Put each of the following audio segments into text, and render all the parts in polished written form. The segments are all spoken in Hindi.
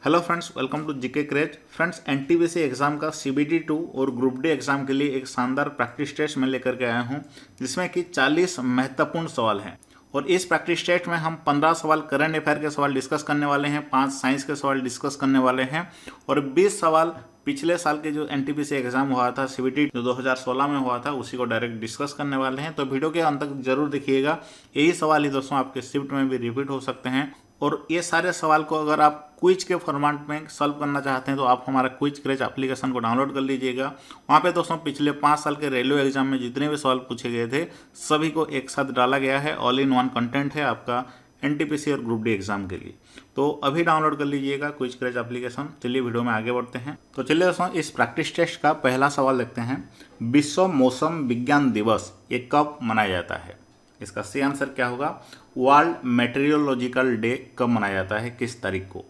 Hello friends, welcome to GK craze. Friends, NTPC exam का सीबीटी 2 और ग्रुप डी एग्जाम के लिए एक शानदार प्रैक्टिस टेस्ट मैं लेकर के आया हूं, जिसमें कि 40 महत्वपूर्ण सवाल हैं। और इस प्रैक्टिस टेस्ट में हम 15 सवाल करंट अफेयर के सवाल डिस्कस करने वाले हैं, 5 साइंस के सवाल डिस्कस करने वाले हैं और 20 सवाल पिछले साल के जो एनटीपीसी एग्जाम हुआ था सीबीटी जो 2016 में हुआ था उसी को डायरेक्ट डिस्कस करने वाले हैं। तो वीडियो के अंत तक जरूर देखिएगा। यही सवाल ही दोस्तों आपके शिफ्ट में भी रिपीट हो सकते हैं और ये सारे सवाल को अगर आप क्विज के फॉर्मेट में सॉल्व करना चाहते हैं तो आप हमारा क्विज क्रेज एप्लीकेशन को डाउनलोड कर लीजिएगा। वहाँ पे दोस्तों पिछले 5 साल के रेलवे एग्जाम में जितने भी सवाल पूछे गए थे सभी को एक साथ डाला गया है। ऑल इन वन कंटेंट है आपका एनटीपीसी और ग्रुप डी एग्जाम के लिए। तो अभी डाउनलोड कर लीजिएगा क्विज क्रेज एप्लीकेशन। चलिए वीडियो में आगे बढ़ते हैं। तो चलिए दोस्तों, इस प्रैक्टिस टेस्ट का पहला सवाल देखते हैं। विश्व मौसम विज्ञान दिवस ये कब मनाया जाता है? इसका सही आंसर क्या होगा? वर्ल्ड मेटेरियोलॉजिकल डे कब मनाया जाता है, किस तारीख को?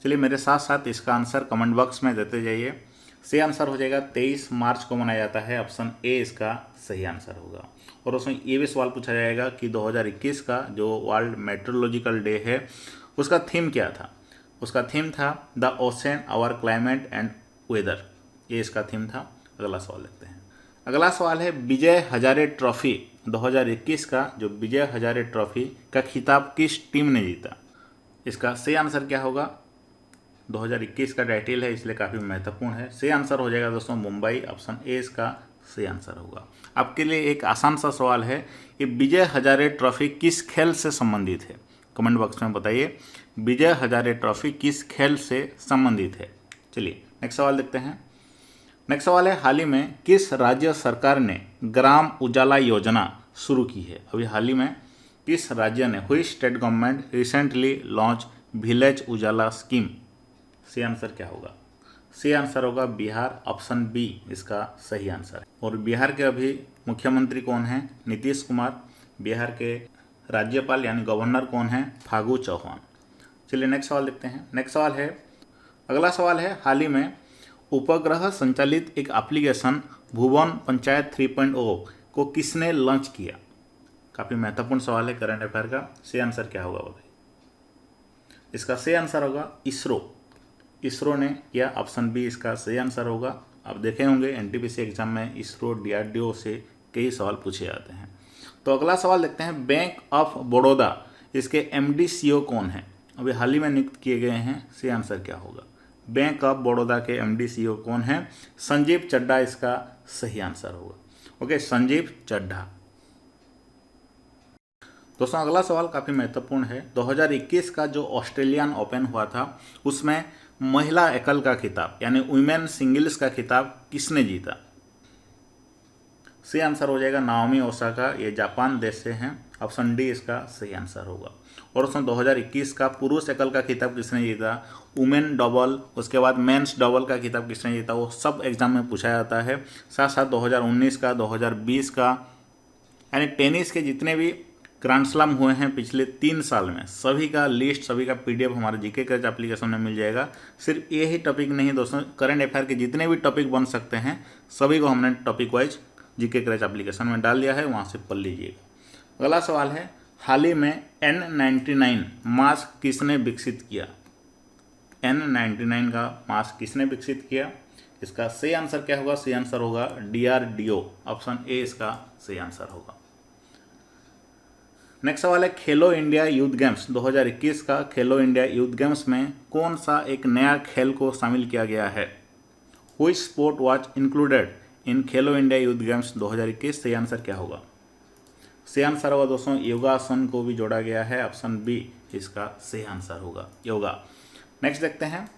चलिए मेरे साथ साथ इसका आंसर कमेंट बॉक्स में देते जाइए। सही आंसर हो जाएगा 23 मार्च को मनाया जाता है। ऑप्शन ए इसका सही आंसर होगा। और उसमें ये भी सवाल पूछा जाएगा कि 2021 का जो वर्ल्ड मेट्रोलॉजिकल डे है उसका थीम क्या था? उसका थीम था the ocean our climate and weather. ये इसका थीम था। अगला सवाल देखते हैं। अगला सवाल है विजय हजारे ट्रॉफी 2021 का जो विजय हजारे ट्रॉफी का खिताब किस टीम ने जीता? इसका सही आंसर क्या होगा? 2021 का टाइटल है इसलिए काफ़ी महत्वपूर्ण है। सही आंसर हो जाएगा दोस्तों मुंबई। ऑप्शन ए इसका सही आंसर होगा। आपके लिए एक आसान सा सवाल है, ये विजय हजारे ट्रॉफी किस खेल से संबंधित है? कमेंट बॉक्स में बताइए विजय हजारे ट्रॉफी किस खेल से संबंधित है। चलिए नेक्स्ट सवाल देखते हैं। नेक्स्ट सवाल है हाल ही में किस राज्य सरकार ने ग्राम उजाला योजना शुरू की है? अभी हाल ही में किस राज्य ने हुई state government recently launch village Ujala scheme? सही आंसर क्या होगा? सही आंसर होगा बिहार। ऑप्शन बी इसका सही आंसर है। और बिहार के अभी मुख्यमंत्री कौन है? नीतीश कुमार। बिहार के राज्यपाल यानी गवर्नर कौन है? फागू चौहान। चलिए नेक्स्ट सवाल देखते हैं। नेक्स्ट सवाल है, अगला सवाल है हाल ही में उपग्रह संचालित एक एप्लीकेशन भुवन पंचायत 3.0 को किसने लॉन्च किया? काफ़ी महत्वपूर्ण सवाल है करंट अफेयर का। सही आंसर क्या होगा बताइए? इसका सही आंसर होगा इसरो। इसरो ने किया। ऑप्शन बी इसका सही आंसर होगा। आप देखे होंगे एनटीपीसी एग्जाम में इसरो डीआरडीओ से कई सवाल पूछे जाते हैं। तो अगला सवाल देखते हैं। बैंक ऑफ बड़ौदा इसके एमडी सीईओ कौन है? अभी हाल ही में नियुक्त किए गए हैं। सही आंसर क्या होगा? बैंक ऑफ बड़ौदा के एमडी सीईओ कौन है? संजीव चड्ढा इसका सही आंसर होगा। ओके, संजीव चड्ढा। दोस्तों अगला सवाल काफ़ी महत्वपूर्ण है। 2021 का जो ऑस्ट्रेलियन ओपन हुआ था उसमें महिला एकल का खिताब यानी वुमेन सिंगल्स का खिताब किसने जीता? सही आंसर हो जाएगा नाओमी ओसाका। ये जापान देश से हैं। ऑप्शन डी इसका सही आंसर होगा। और उसमें 2021 का पुरुष एकल का खिताब किसने जीता? वुमेन डबल, उसके बाद मेंस डबल का खिताब किसने जीता? वो सब एग्जाम में पूछा जाता है। साथ साथ 2019 का, 2020 का, यानी टेनिस के जितने भी ग्रैंड स्लैम हुए हैं पिछले 3 साल में सभी का लिस्ट, सभी का पीडीएफ हमारे जीके क्रेज एप्लीकेशन में मिल जाएगा। सिर्फ यही टॉपिक नहीं दोस्तों, करंट अफेयर के जितने भी टॉपिक बन सकते हैं सभी को हमने topic wise GK craze application में डाल दिया है, वहाँ से पढ़ लीजिएगा। अगला सवाल है हाल ही में N99 मास्क किसने विकसित किया? N99 का मास्क किसने विकसित किया? इसका सही आंसर क्या होगा? सही आंसर होगा डीआरडीओ। ऑप्शन ए इसका सही आंसर होगा। नेक्स्ट सवाल है खेलो इंडिया यूथ गेम्स 2021 का खेलो इंडिया यूथ गेम्स में कौन सा एक नया खेल को शामिल किया गया है? Which sport was included in Khelo India youth games 2021? सही आंसर क्या होगा? सही आंसर होगा दोस्तों योगासन को भी जोड़ा गया है। ऑप्शन बी इसका सही आंसर होगा योगा। नेक्स्ट देखते हैं।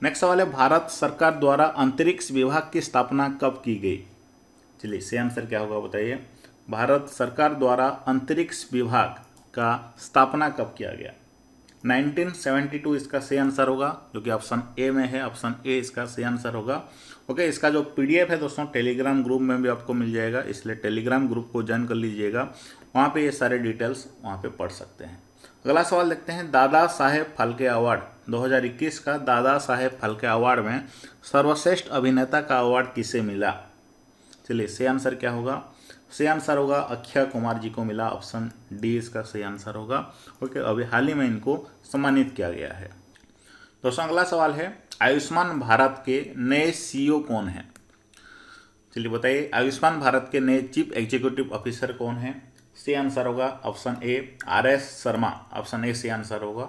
नेक्स्ट सवाल है भारत सरकार द्वारा अंतरिक्ष विभाग की स्थापना कब की गई? चलिए सही आंसर क्या होगा बताइए? भारत सरकार द्वारा अंतरिक्ष विभाग का स्थापना कब किया गया? 1972 इसका सही आंसर होगा, जो कि ऑप्शन ए में है। ऑप्शन ए इसका सही आंसर होगा। ओके, इसका जो पीडीएफ है दोस्तों टेलीग्राम ग्रुप में भी आपको मिल जाएगा, इसलिए टेलीग्राम ग्रुप को ज्वाइन कर लीजिएगा। वहाँ पे ये सारे डिटेल्स वहाँ पे पढ़ सकते हैं। अगला सवाल देखते हैं। दादा साहेब फाल्के अवार्ड 2021 का दादा साहेब फाल्के अवार्ड में सर्वश्रेष्ठ अभिनेता का अवार्ड किसे मिला? चलिए सही आंसर क्या होगा? सही आंसर होगा अक्षय कुमार जी को मिला। ऑप्शन डी इसका सही आंसर होगा। ओके, अभी हाल ही में इनको सम्मानित किया गया है। दोस्तों अगला सवाल है, आयुष्मान भारत के नए सीईओ कौन हैं? चलिए बताइए, आयुष्मान भारत के नए चीफ एग्जीक्यूटिव ऑफिसर कौन है? सी आंसर होगा option A RS Sharma, option A सी आंसर होगा।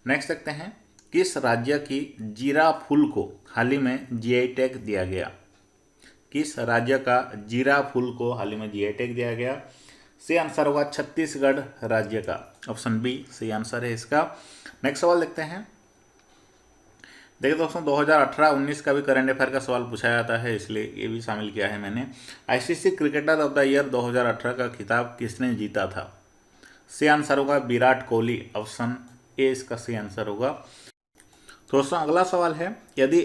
नेक्स्ट देखते हैं, किस राज्य की जीरा फूल को हाल ही में GI टैग दिया गया? किस राज्य का जीरा फूल को हाल ही में GI टैग दिया गया? सी आंसर होगा छत्तीसगढ़ राज्य का, ऑप्शन बी सी आंसर है इसका। नेक्स्ट सवाल देखते हैं। देखिए दोस्तों 2018-19 का भी करंट अफेयर का सवाल पूछा जाता है, इसलिए ये भी शामिल किया है मैंने। ICC cricketer of the year 2018 का खिताब किसने जीता था? सी आंसर होगा विराट कोहली, ऑप्शन ए इसका सी आंसर होगा। दोस्तों अगला सवाल है, यदि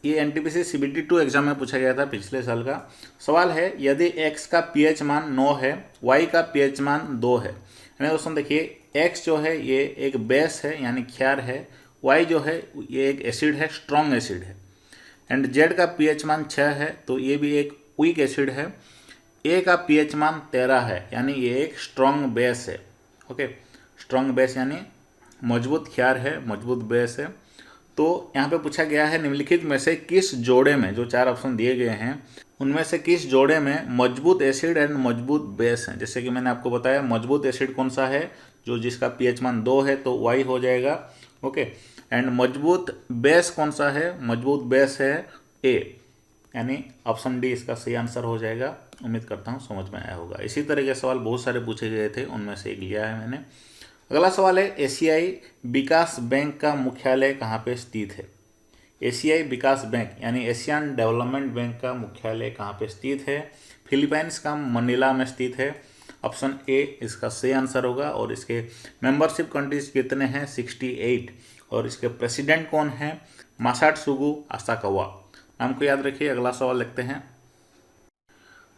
ये NTPC CBT 2 एग्जाम में पूछा गया था पिछले साल का सवाल है, यदि x का pH मान 9 है, y का pH मान 2 है। यानी दोस्तों देखिए x जो है ये एक बेस है यानी क्षार है, y जो है ये एक एसिड है, स्ट्रॉन्ग एसिड है, एंड z का pH मान 6 है तो ये भी एक वीक एसिड है। a का pH मान 13 है यानी ये एक स्ट्रॉन्ग बेस है। ओके, स्ट्रॉन्ग बेस यानी मजबूत क्षार है, मजबूत बेस है। तो यहाँ पे पूछा गया है निम्नलिखित में से किस जोड़े में, जो 4 ऑप्शन दिए गए हैं उनमें से किस जोड़े में मजबूत एसिड एंड मजबूत बेस है? जैसे कि मैंने आपको बताया मजबूत एसिड कौन सा है, जो जिसका pH मान 2 है तो Y हो जाएगा। ओके, एंड मजबूत बेस कौन सा है? मजबूत बेस है A, यानी ऑप्शन डी इसका सही आंसर हो जाएगा। उम्मीद करता हूँ समझ में आया होगा। इसी तरह के सवाल बहुत सारे पूछे गए थे, उनमें से एक लिया है मैंने। अगला सवाल है, एशियाई विकास बैंक का मुख्यालय कहाँ पे स्थित है? एशियाई विकास बैंक यानी एशियन डेवलपमेंट बैंक का मुख्यालय कहाँ पे स्थित है? फिलीपींस का मनीला में स्थित है, ऑप्शन ए इसका सही आंसर होगा। और इसके मेंबरशिप कंट्रीज कितने हैं? 68। और इसके प्रेसिडेंट कौन है? मासाटसुगु आसाकावा। नाम को याद रखिए। अगला सवाल लिखते हैं।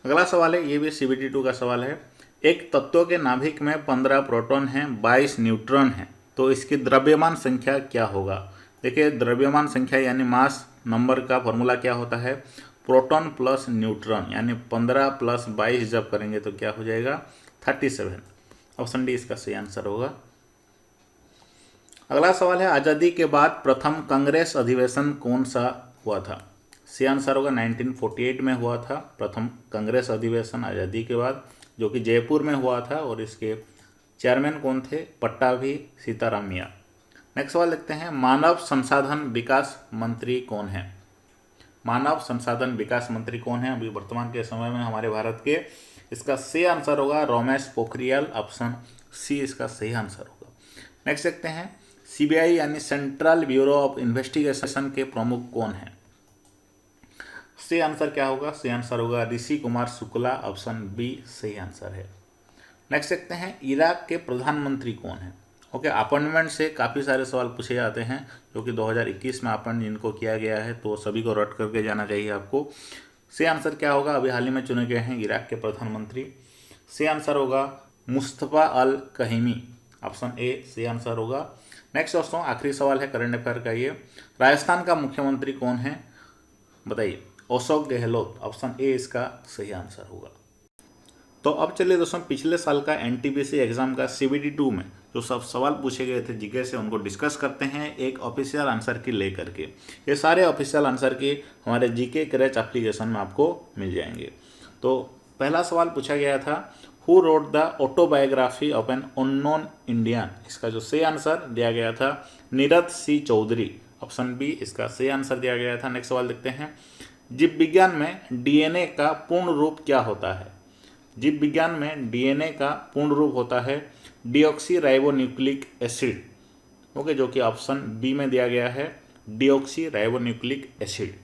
अगला सवाल है, ये भी CBT 2 का सवाल है, एक तत्व के नाभिक में 15 प्रोटॉन हैं, 22 न्यूट्रॉन हैं, तो इसकी द्रव्यमान संख्या क्या होगा? देखिए द्रव्यमान संख्या यानी मास नंबर का फॉर्मूला क्या होता है? प्रोटॉन प्लस न्यूट्रॉन, यानी 15 प्लस 22 जब करेंगे तो क्या हो जाएगा? 37। ऑप्शन डी इसका सही आंसर होगा। अगला सवाल है, आज़ादी के बाद प्रथम कांग्रेस अधिवेशन कौन सा हुआ था? सी आंसर होगा 1948 में हुआ था प्रथम कांग्रेस अधिवेशन आज़ादी के बाद, जो कि जयपुर में हुआ था। और इसके चेयरमैन कौन थे? पट्टाभी सीतारामैया। नेक्स्ट सवाल लिखते हैं, मानव संसाधन विकास मंत्री कौन है? मानव संसाधन विकास मंत्री कौन है अभी वर्तमान के समय में हमारे भारत के? इसका सही आंसर होगा रमेश पोखरियाल, ऑप्शन सी इसका सही आंसर होगा। नेक्स्ट देखते हैं, CBI यानी सेंट्रल ब्यूरो ऑफ इन्वेस्टिगेशन के प्रमुख कौन है? सही आंसर क्या होगा? सही आंसर होगा ऋषि कुमार शुक्ला, ऑप्शन बी सही आंसर है। नेक्स्ट देखते हैं, इराक के प्रधानमंत्री कौन है? ओके, अपॉइंटमेंट से काफ़ी सारे सवाल पूछे जाते हैं, जो कि 2021 में अपॉइंट जिनको किया गया है तो सभी को रट करके जाना चाहिए आपको। सही आंसर क्या होगा? अभी हाल ही में चुने गए हैं इराक के प्रधानमंत्री। सही आंसर होगा मुस्तफ़ा अल कहीमी, ऑप्शन ए सही आंसर होगा। नेक्स्ट दोस्तों आखिरी सवाल है करंट अफेयर का ये, राजस्थान का मुख्यमंत्री कौन है? बताइए। अशोक गहलोत, ऑप्शन ए इसका सही आंसर होगा। तो अब चलिए दोस्तों पिछले साल का NTPC एग्जाम का CBT 2 में जो सब सवाल पूछे गए थे जीके से उनको डिस्कस करते हैं एक ऑफिशियल आंसर की लेकर के। ये सारे ऑफिशियल आंसर की हमारे GK क्रैच एप्लीकेशन में आपको मिल जाएंगे। तो पहला सवाल पूछा गया था, who wrote the autobiography of an unknown Indian? इसका जो सही आंसर दिया गया था नीरज सी चौधरी, ऑप्शन बी इसका सही आंसर दिया गया था। नेक्स्ट सवाल देखते हैं, जीव विज्ञान में DNA का पूर्ण रूप क्या होता है? जीव विज्ञान में DNA का पूर्ण रूप होता है डिऑक्सी राइबोन्यूक्लिक एसिड। ओके, जो कि ऑप्शन बी में दिया गया है डिऑक्सी राइबोन्यूक्लिक एसिड।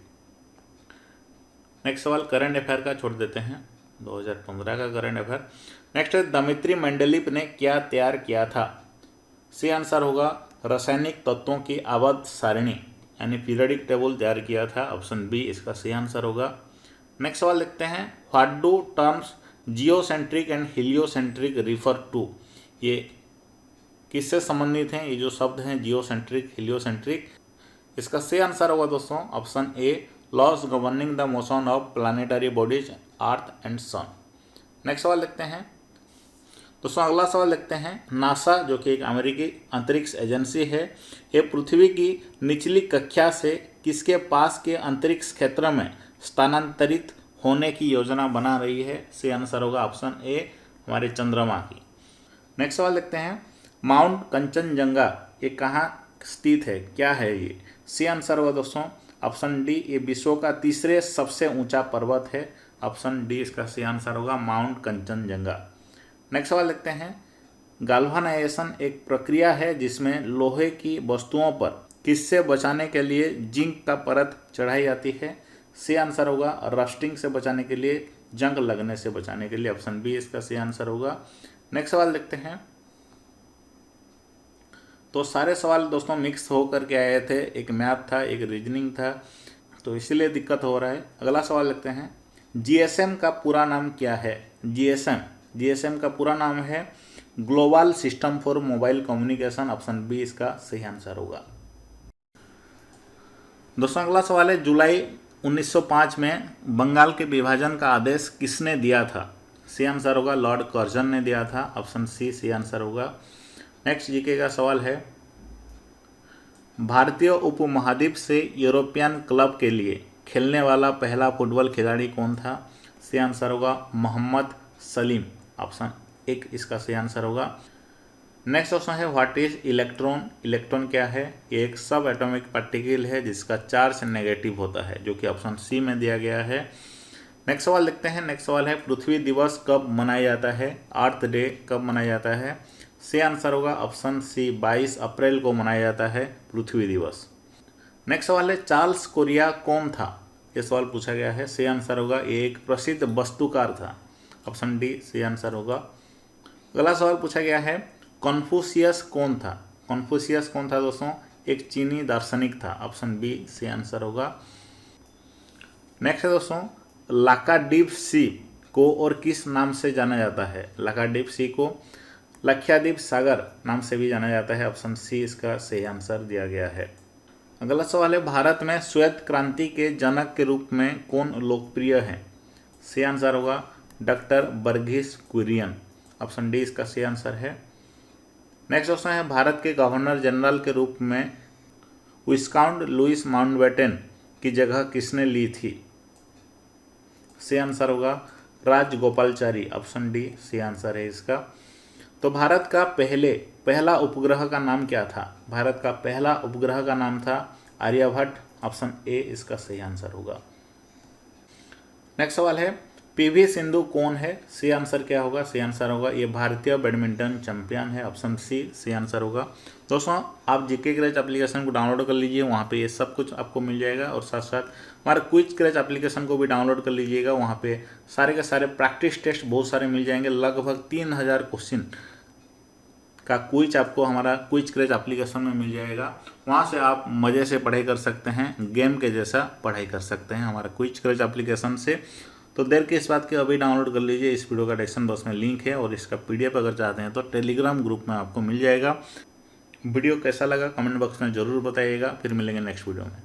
नेक्स्ट सवाल करंट अफेयर का छोड़ देते हैं, 2015 का करंट अफेयर। नेक्स्ट है, दमित्री मेंडलीव ने क्या तैयार किया था? सही आंसर होगा रासायनिक तत्वों की आबद्ध सारणी यानी पीरियडिक टेबल तैयार किया था, ऑप्शन बी इसका सही आंसर होगा। नेक्स्ट सवाल लिखते हैं, what do terms geocentric and heliocentric refer to? ये किससे संबंधित हैं? ये जो शब्द हैं जियोसेंट्रिक हीलियोसेंट्रिक, इसका सही आंसर होगा दोस्तों option A laws governing the motion of planetary bodies earth and sun. Next सवाल लिखते हैं, दोस्तों अगला सवाल देखते हैं। नासा जो कि एक अमेरिकी अंतरिक्ष एजेंसी है, ये पृथ्वी की निचली कक्षा से किसके पास के अंतरिक्ष क्षेत्र में स्थानांतरित होने की योजना बना रही है? सी आंसर होगा ऑप्शन ए, हमारे चंद्रमा की। नेक्स्ट सवाल देखते हैं। माउंट कंचनजंगा ये कहाँ स्थित है, क्या है ये? सी आंसर होगा दोस्तों ऑप्शन डी, ये विश्व का तीसरे सबसे ऊंचा पर्वत है। ऑप्शन डी इसका सी आंसर होगा, माउंट कंचनजंगा। नेक्स्ट सवाल देखते हैं। गाल्वानाइजेशन एक प्रक्रिया है जिसमें लोहे की वस्तुओं पर किससे बचाने के लिए जिंक का परत चढ़ाई जाती है? सी आंसर होगा रस्टिंग से बचाने के लिए, जंग लगने से बचाने के लिए। ऑप्शन बी इसका सी आंसर होगा। नेक्स्ट सवाल देखते हैं। तो सारे सवाल दोस्तों मिक्स होकर के आए थे, एक मैथ था, एक रीजनिंग था, तो इसीलिए दिक्कत हो रहा है। अगला सवाल देखते हैं। जीएसएम का पूरा नाम क्या है? जीएसएम का पूरा नाम है global system for mobile communication. Option B इसका सही आंसर होगा। दोस्तों अगला सवाल है। जुलाई 1905 में बंगाल के विभाजन का आदेश किसने दिया था? सी आंसर होगा लॉर्ड कर्जन ने दिया था। ऑप्शन सी आंसर होगा। नेक्स्ट जीके का सवाल है। भारतीय उपमहाद्वीप से यूरोपियन क्लब के लिए खेलने वाला पहला फुटबॉल खिलाड़ी कौन था? सी आंसर होगा मोहम्मद सलीम। ऑप्शन एक इसका सही आंसर होगा। नेक्स्ट क्वेश्चन है। What is electron? इलेक्ट्रॉन क्या है? ये एक सब एटॉमिक पार्टिकल है जिसका चार्ज नेगेटिव होता है, जो कि ऑप्शन सी में दिया गया है। नेक्स्ट सवाल देखते हैं। नेक्स्ट सवाल है। पृथ्वी दिवस कब मनाया जाता है? अर्थ डे कब मनाया जाता है? सी आंसर होगा ऑप्शन सी, 22 अप्रैल को मनाया जाता है पृथ्वी दिवस। नेक्स्ट सवाल है। चार्ल्स कोरिया कौन था? ये सवाल पूछा गया है। सी आंसर होगा ये एक प्रसिद्ध वास्तुकार था। ऑप्शन डी सी आंसर होगा। अगला सवाल पूछा गया है। कन्फ्यूशियस कौन था? कन्फ्यूशियस कौन था दोस्तों? एक चीनी दार्शनिक था। ऑप्शन बी सी आंसर होगा। नेक्स्ट है दोस्तों। लाक्षाद्वीप सी को और किस नाम से जाना जाता है? लाक्षाद्वीप सी को लक्षद्वीप सागर नाम से भी जाना जाता है। ऑप्शन सी इसका सही आंसर दिया गया है। अगला सवाल है। भारत में श्वेत क्रांति के जनक के रूप में कौन लोकप्रिय है? सी आंसर होगा doctor Verghese Kurien. Option D इसका सही आंसर है। नेक्स्ट क्वेश्चन है। भारत के गवर्नर जनरल के रूप में विस्काउंट लुइस माउंटबेटन की जगह किसने ली थी? सी आंसर होगा राजगोपालाचारी। ऑप्शन डी सी आंसर है इसका। तो भारत का पहला उपग्रह का नाम क्या था? भारत का पहला उपग्रह का नाम था आर्यभट्ट। ऑप्शन ए इसका सही आंसर होगा। नेक्स्ट सवाल है। पीवी सिंधु कौन है? सी आंसर क्या होगा? सी आंसर होगा ये भारतीय बैडमिंटन चैंपियन है। ऑप्शन सी आंसर होगा। दोस्तों आप जीके क्रैच एप्लीकेशन को डाउनलोड कर लीजिए, वहाँ पे ये सब कुछ आपको मिल जाएगा, और साथ साथ हमारे क्विज क्रैच एप्लीकेशन को भी डाउनलोड कर लीजिएगा। वहाँ पे सारे के सारे प्रैक्टिस टेस्ट बहुत सारे मिल जाएंगे। लगभग 3000 क्वेश्चन का क्विज आपको हमारा क्विज क्रैच एप्लीकेशन में मिल जाएगा। वहाँ से आप मज़े से पढ़ाई कर सकते हैं, गेम के जैसा पढ़ाई कर सकते हैं हमारा क्विज क्रैच एप्लीकेशन से। तो देर के इस बात के अभी डाउनलोड कर लीजिए। इस वीडियो का डिस्क्रिप्शन बॉक्स में लिंक है, और इसका पीडीएफ अगर चाहते हैं तो टेलीग्राम ग्रुप में आपको मिल जाएगा। वीडियो कैसा लगा कमेंट बॉक्स में ज़रूर बताइएगा। फिर मिलेंगे नेक्स्ट वीडियो में।